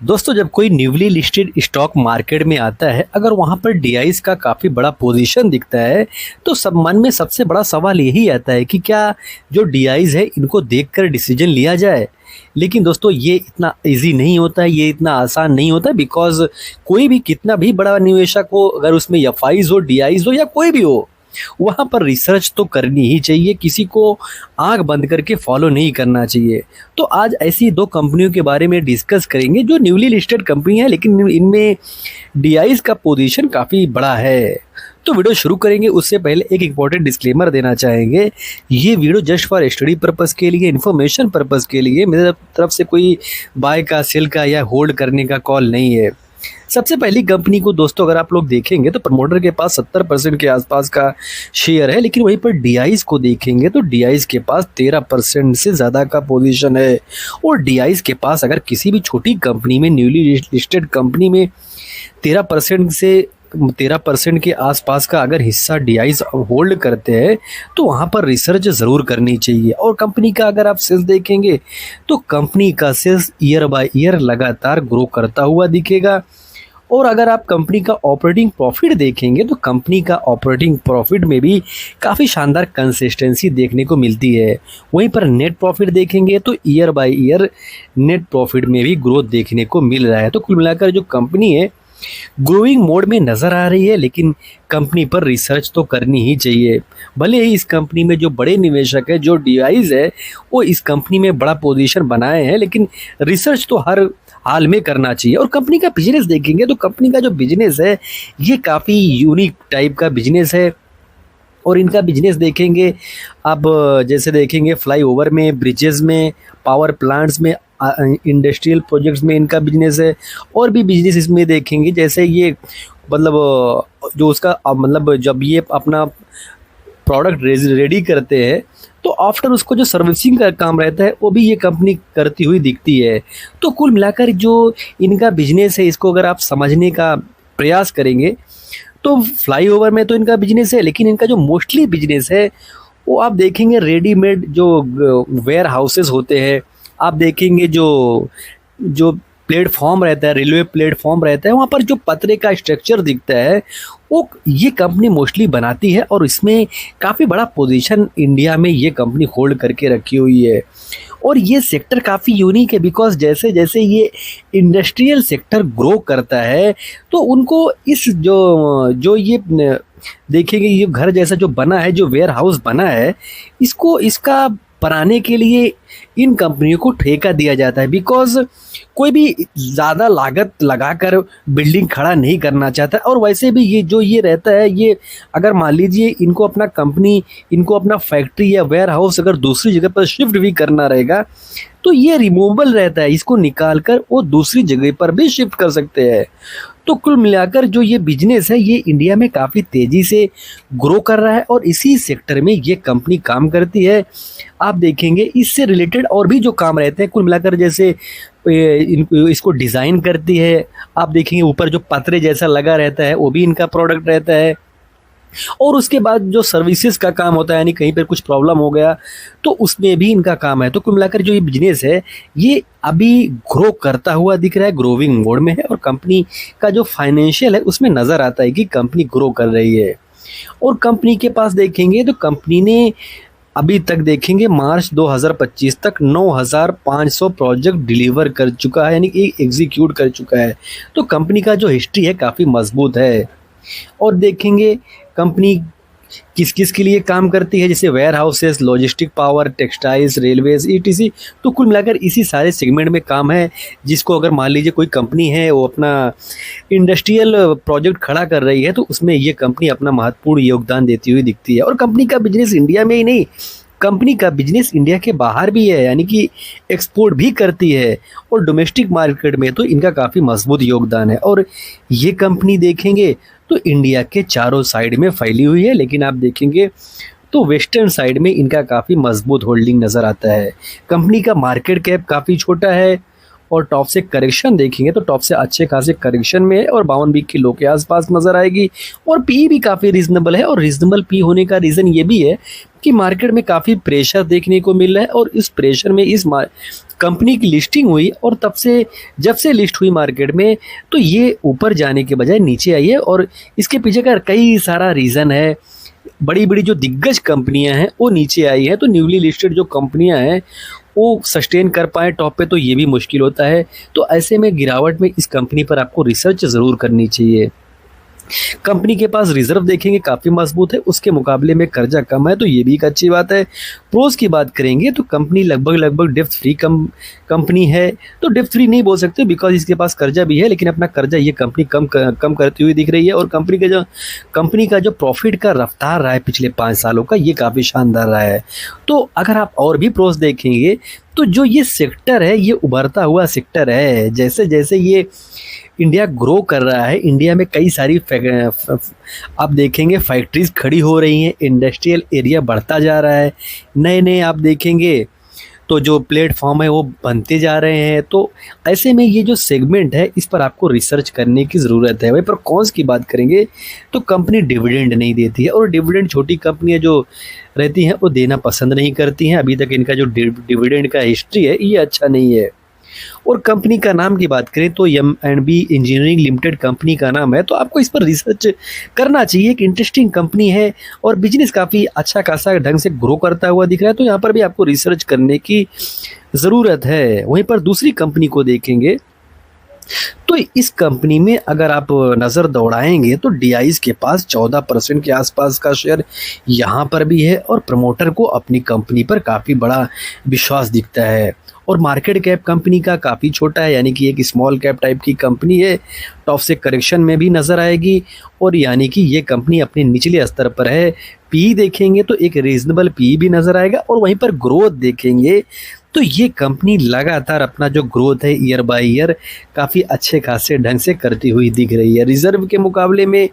दोस्तों जब कोई न्यूली लिस्टेड स्टॉक मार्केट में आता है, अगर वहाँ पर डीआईज का काफ़ी बड़ा पोजीशन दिखता है, तो सब मन में सबसे बड़ा सवाल यही आता है कि क्या जो डीआईज है इनको देखकर डिसीजन लिया जाए। लेकिन दोस्तों ये इतना इजी नहीं होता है, ये इतना आसान नहीं होता, बिकॉज कोई भी कितना भी बड़ा निवेशक हो, अगर उसमें एफआईज हो, डीआईज हो या कोई भी हो, वहाँ पर रिसर्च तो करनी ही चाहिए। किसी को आंख बंद करके फॉलो नहीं करना चाहिए। तो आज ऐसी दो कंपनियों के बारे में डिस्कस करेंगे जो न्यूली लिस्टेड कंपनी है, लेकिन इनमें डीआईज का पोजीशन काफ़ी बड़ा है। तो वीडियो शुरू करेंगे उससे पहले एक इम्पॉर्टेंट डिस्क्लेमर देना चाहेंगे। ये video just for study purpose के लिए, इन्फॉर्मेशन पर्पज़ के लिए, मेरे तरफ से कोई बाय का, सेल का या होल्ड करने का कॉल नहीं है। सबसे पहली कंपनी को दोस्तों अगर आप लोग देखेंगे तो प्रमोटर के पास 70% के आसपास का शेयर है, लेकिन वहीं पर डीआईज को देखेंगे तो डीआईज के पास 13% से ज़्यादा का पोजीशन है। और डीआईज के पास अगर किसी भी छोटी कंपनी में, न्यूली लिस्टेड कंपनी में 13% के आसपास का अगर हिस्सा डीआईज होल्ड करते हैं, तो वहाँ पर रिसर्च ज़रूर करनी चाहिए। और कंपनी का अगर आप सेल्स देखेंगे तो कंपनी का सेल्स ईयर बाय ईयर लगातार ग्रो करता हुआ दिखेगा। और अगर आप कंपनी का ऑपरेटिंग प्रॉफिट देखेंगे तो कंपनी का ऑपरेटिंग प्रॉफिट में भी काफ़ी शानदार कंसिस्टेंसी देखने को मिलती है। वहीं पर नेट प्रॉफिट देखेंगे तो year by year net profit में भी ग्रोथ देखने को मिल रहा है। तो कुल मिलाकर जो कंपनी है ग्रोइंग मोड में नज़र आ रही है, लेकिन कंपनी पर रिसर्च तो करनी ही चाहिए। भले ही इस कंपनी में जो बड़े निवेशक है, जो डीआईज है, वो इस कंपनी में बड़ा पोजीशन बनाए हैं, लेकिन रिसर्च तो हर हाल में करना चाहिए। और कंपनी का बिजनेस देखेंगे तो कंपनी का जो बिजनेस है ये काफ़ी यूनिक टाइप का बिजनेस है। और इनका बिजनेस देखेंगे अब, जैसे देखेंगे फ्लाईओवर में, ब्रिजेस में, पावर प्लांट्स में, इंडस्ट्रियल प्रोजेक्ट्स में इनका बिजनेस है। और भी बिजनेस इसमें देखेंगे, जैसे ये मतलब जो उसका मतलब जब ये अपना प्रोडक्ट रेडी करते हैं तो आफ्टर उसको जो सर्विसिंग का काम रहता है वो भी ये कंपनी करती हुई दिखती है। तो कुल मिलाकर जो इनका बिजनेस है, इसको अगर आप समझने का प्रयास करेंगे तो फ्लाईओवर में तो इनका बिजनेस है, लेकिन इनका जो मोस्टली बिजनेस है वो आप देखेंगे रेडीमेड जो वेयर हाउसेस होते हैं, आप देखेंगे जो जो प्लेटफॉर्म रहता है, रेलवे प्लेटफॉर्म रहता है, वहाँ पर जो पतरे का स्ट्रक्चर दिखता है वो ये कंपनी मोस्टली बनाती है। और इसमें काफ़ी बड़ा पोजीशन इंडिया में ये कंपनी होल्ड करके रखी हुई है। और ये सेक्टर काफ़ी यूनिक है, बिकॉज जैसे जैसे ये इंडस्ट्रियल सेक्टर ग्रो करता है तो उनको इस जो ये देखेंगे, ये घर जैसा जो बना है, जो वेयर हाउस बना है, इसका बनाने के लिए इन कंपनियों को ठेका दिया जाता है। बिकॉज कोई भी ज़्यादा लागत लगाकर बिल्डिंग खड़ा नहीं करना चाहता। और वैसे भी ये रहता है, ये अगर मान लीजिए इनको अपना फैक्ट्री या वेयर हाउस अगर दूसरी जगह पर शिफ्ट भी करना रहेगा तो ये रिमूवेबल रहता है, इसको निकाल कर वो दूसरी जगह पर भी शिफ्ट कर सकते हैं। तो कुल मिलाकर जो ये बिजनेस है ये इंडिया में काफ़ी तेज़ी से ग्रो कर रहा है और इसी सेक्टर में ये कंपनी काम करती है। आप देखेंगे इससे रिलेटेड और भी जो काम रहते हैं, कुल मिलाकर जैसे इसको डिज़ाइन करती है, आप देखेंगे ऊपर जो पतरे जैसा लगा रहता है वो भी इनका प्रोडक्ट रहता है। और उसके बाद जो सर्विसेज का काम होता है, यानी कहीं पर कुछ प्रॉब्लम हो गया तो उसमें भी इनका काम है। तो कुल मिलाकर जो ये बिजनेस है ये अभी ग्रो करता हुआ दिख रहा है, ग्रोविंग मोड में है। और कंपनी का जो फाइनेंशियल है उसमें नज़र आता है कि कंपनी ग्रो कर रही है। और कंपनी के पास देखेंगे तो कंपनी ने अभी तक देखेंगे मार्च 2025 तक 9,500 प्रोजेक्ट डिलीवर कर चुका है, यानी कि एग्जीक्यूट कर चुका है। तो कंपनी का जो हिस्ट्री है काफ़ी मजबूत है। और देखेंगे कंपनी किस किस के लिए काम करती है, जैसे warehouses, logistic, power, textiles, railways, ETC. तो कुल मिलाकर इसी सारे सेगमेंट में काम है। जिसको अगर मान लीजिए कोई कंपनी है वो अपना इंडस्ट्रियल प्रोजेक्ट खड़ा कर रही है तो उसमें ये कंपनी अपना महत्वपूर्ण योगदान देती हुई दिखती है। और कंपनी का बिजनेस इंडिया में ही नहीं, कंपनी का बिजनेस इंडिया के बाहर भी है, यानी कि एक्सपोर्ट भी करती है। और डोमेस्टिक मार्केट में तो इनका काफ़ी मजबूत योगदान है। और ये कंपनी देखेंगे तो इंडिया के चारों साइड में फैली हुई है, लेकिन आप देखेंगे तो वेस्टर्न साइड में इनका काफ़ी मजबूत होल्डिंग नज़र आता है। कंपनी का मार्केट कैप काफ़ी छोटा है और टॉप से करेक्शन देखेंगे तो टॉप से अच्छे खासे करेक्शन में है और 52 वीक की लो के आसपास नज़र आएगी। और पी भी काफ़ी रीजनेबल है, और रीजनेबल पी होने का रीज़न ये भी है कि मार्केट में काफ़ी प्रेशर देखने को मिल रहा है, और इस प्रेशर में इस कंपनी की लिस्टिंग हुई और तब से जब से लिस्ट हुई मार्केट में तो ये ऊपर जाने के बजाय नीचे आई है। और इसके पीछे का कई सारा रीज़न है। बड़ी बड़ी जो दिग्गज कंपनियां हैं वो नीचे आई हैं, तो न्यूली लिस्टेड जो कंपनियां हैं वो सस्टेन कर पाए टॉप पे तो ये भी मुश्किल होता है। तो ऐसे में गिरावट में इस कंपनी पर आपको रिसर्च ज़रूर करनी चाहिए। कंपनी के पास रिजर्व देखेंगे काफ़ी मजबूत है, उसके मुकाबले में कर्जा कम है, तो ये भी एक अच्छी बात है। प्रोज की बात करेंगे तो कंपनी लगभग डेप्थ फ्री कंपनी है। तो डेप्थ फ्री नहीं बोल सकते बिकॉज इसके पास कर्जा भी है, लेकिन अपना कर्जा ये कंपनी कम करती हुई दिख रही है। और कंपनी का जो प्रॉफिट का रफ्तार रहा है पिछले 5 सालों का, ये काफ़ी शानदार रहा है। तो अगर आप और भी प्रोज देखेंगे तो जो ये सेक्टर है ये उभरता हुआ सेक्टर है। जैसे जैसे ये इंडिया ग्रो कर रहा है, इंडिया में कई सारी आप देखेंगे फैक्ट्रीज खड़ी हो रही हैं, इंडस्ट्रियल एरिया बढ़ता जा रहा है, नए नए आप देखेंगे तो जो प्लेटफॉर्म है वो बनते जा रहे हैं। तो ऐसे में ये जो सेगमेंट है इस पर आपको रिसर्च करने की ज़रूरत है। वहीं पर कॉन्स की बात करेंगे तो कंपनी डिविडेंड नहीं देती है, और डिविडेंड छोटी कंपनियां जो रहती हैं वो देना पसंद नहीं करती हैं। अभी तक इनका जो डिविडेंड का हिस्ट्री है ये अच्छा नहीं है। और कंपनी का नाम की बात करें तो M&B इंजीनियरिंग लिमिटेड कंपनी का नाम है, तो आपको इस पर रिसर्च करना चाहिए। एक इंटरेस्टिंग कंपनी है और बिजनेस काफ़ी अच्छा खासा ढंग से ग्रो करता हुआ दिख रहा है, तो यहाँ पर भी आपको रिसर्च करने की ज़रूरत है। वहीं पर दूसरी कंपनी को देखेंगे तो इस कंपनी में अगर आप नज़र दौड़ाएंगे तो DIs के पास 14% के आसपास का शेयर यहाँ पर भी है, और प्रमोटर को अपनी कंपनी पर काफ़ी बड़ा विश्वास दिखता है। और मार्केट कैप कंपनी का काफ़ी छोटा है, यानी कि एक स्मॉल कैप टाइप की कंपनी है। टॉप से करेक्शन में भी नज़र आएगी, और यानी कि ये कंपनी अपने निचले स्तर पर है। पी देखेंगे तो एक रीजनेबल पी भी नज़र आएगा, और वहीं पर ग्रोथ देखेंगे तो ये कंपनी लगातार अपना जो ग्रोथ है ईयर बाय ईयर काफ़ी अच्छे खासे ढंग से करती हुई दिख रही है। रिजर्व के मुकाबले में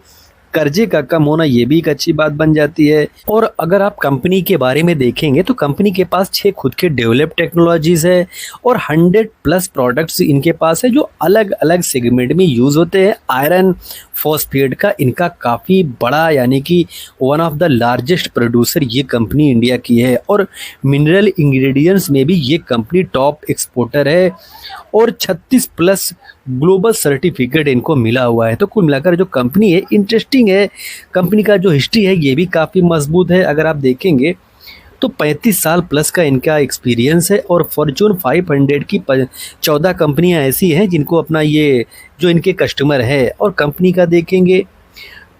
कर्जे का कम होना ये भी एक अच्छी बात बन जाती है। और अगर आप कंपनी के बारे में देखेंगे तो कंपनी के पास 6 खुद के डेवलप टेक्नोलॉजीज़ है, और 100+ प्रोडक्ट्स इनके पास है जो अलग अलग सेगमेंट में यूज़ होते हैं। आयरन फॉस्फेट का इनका काफ़ी बड़ा, यानी कि one of the largest producer ये कंपनी इंडिया की है, और मिनरल इंग्रेडिएंट्स में भी ये कंपनी टॉप एक्सपोर्टर है, और 36+ ग्लोबल सर्टिफिकेट इनको मिला हुआ है। तो कुल मिलाकर जो कंपनी है इंटरेस्टिंग है। कंपनी का जो हिस्ट्री है ये भी काफ़ी मजबूत है। अगर आप देखेंगे तो 35 साल प्लस का इनका एक्सपीरियंस है, और फॉर्चून 500 की 14 कंपनियां ऐसी हैं जिनको अपना ये जो इनके कस्टमर है। और कंपनी का देखेंगे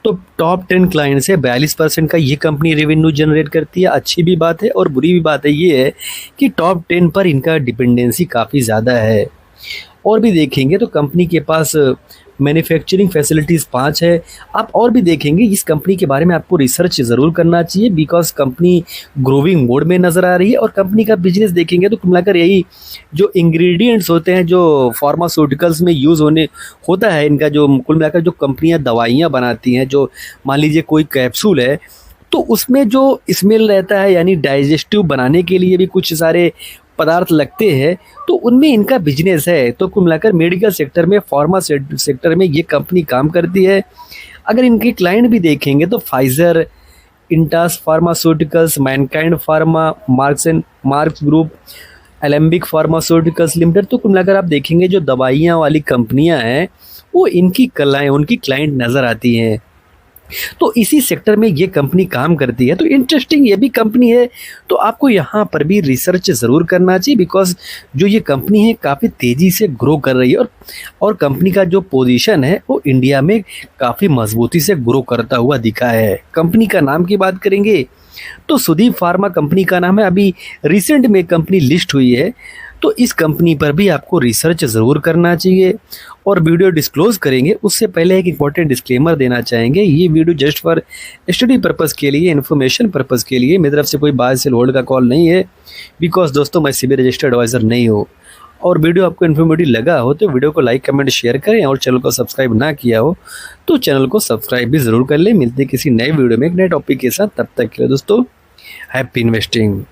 तो टॉप 10 क्लाइंट से 42% का ये कंपनी रेवेन्यू जनरेट करती है। अच्छी भी बात है, और बुरी भी बात है ये है कि टॉप 10 पर इनका डिपेंडेंसी काफ़ी ज़्यादा है। और भी देखेंगे तो कंपनी के पास मैन्युफैक्चरिंग फैसिलिटीज़ 5 है। आप और भी देखेंगे इस कंपनी के बारे में आपको रिसर्च ज़रूर करना चाहिए, बिकॉज कंपनी ग्रोविंग मोड में नज़र आ रही है। और कंपनी का बिजनेस देखेंगे तो कुल मिलाकर यही जो इंग्रेडिएंट्स होते हैं जो फार्मास्यूटिकल्स में यूज़ होता है, इनका जो कुल मिलाकर जो कंपनियां दवाइयाँ बनाती हैं, जो मान लीजिए कोई कैप्सूल है तो उसमें जो स्मेल रहता है, यानी डाइजेस्टिव बनाने के लिए भी कुछ सारे पदार्थ लगते हैं, तो उनमें इनका बिजनेस है। तो कुल मिलाकर मेडिकल सेक्टर में, फार्मा सेक्टर में ये कंपनी काम करती है। अगर इनके क्लाइंट भी देखेंगे तो Pfizer, Intas pharmaceuticals, Mankind pharma, marks group, Alembic pharmaceuticals limited. तो कुल मिलाकर आप देखेंगे जो दवाइयाँ वाली कंपनियाँ हैं वो उनकी क्लाइंट नज़र आती हैं। तो इसी सेक्टर में ये कंपनी काम करती है। तो इंटरेस्टिंग ये भी कंपनी है, तो आपको यहाँ पर भी रिसर्च ज़रूर करना चाहिए, बिकॉज जो ये कंपनी है काफ़ी तेज़ी से ग्रो कर रही है, और कंपनी का जो पोजीशन है वो इंडिया में काफ़ी मजबूती से ग्रो करता हुआ दिखा है। कंपनी का नाम की बात करेंगे तो सुदीप फार्मा कंपनी का नाम है। अभी रिसेंट में कंपनी लिस्ट हुई है, तो इस कंपनी पर भी आपको रिसर्च ज़रूर करना चाहिए। और वीडियो डिस्क्लोज करेंगे उससे पहले एक इंपॉर्टेंट डिस्क्लेमर देना चाहेंगे, ये video just for study purpose के लिए, इन्फॉर्मेशन पर्पज़ के लिए, मेरी तरफ से कोई बाय सेल होल्ड का कॉल नहीं है, बिकॉज दोस्तों मैं SEBI रजिस्टर्ड एडवाइज़र नहीं हूँ। और वीडियो आपको इन्फॉर्मेटिव लगा हो तो वीडियो को लाइक कमेंट शेयर करें, और चैनल को सब्सक्राइब ना किया हो तो चैनल को सब्सक्राइब भी ज़रूर कर लें। मिलते किसी नए वीडियो में एक नए टॉपिक के साथ, तब तक के लिए दोस्तों हैप्पी इन्वेस्टिंग।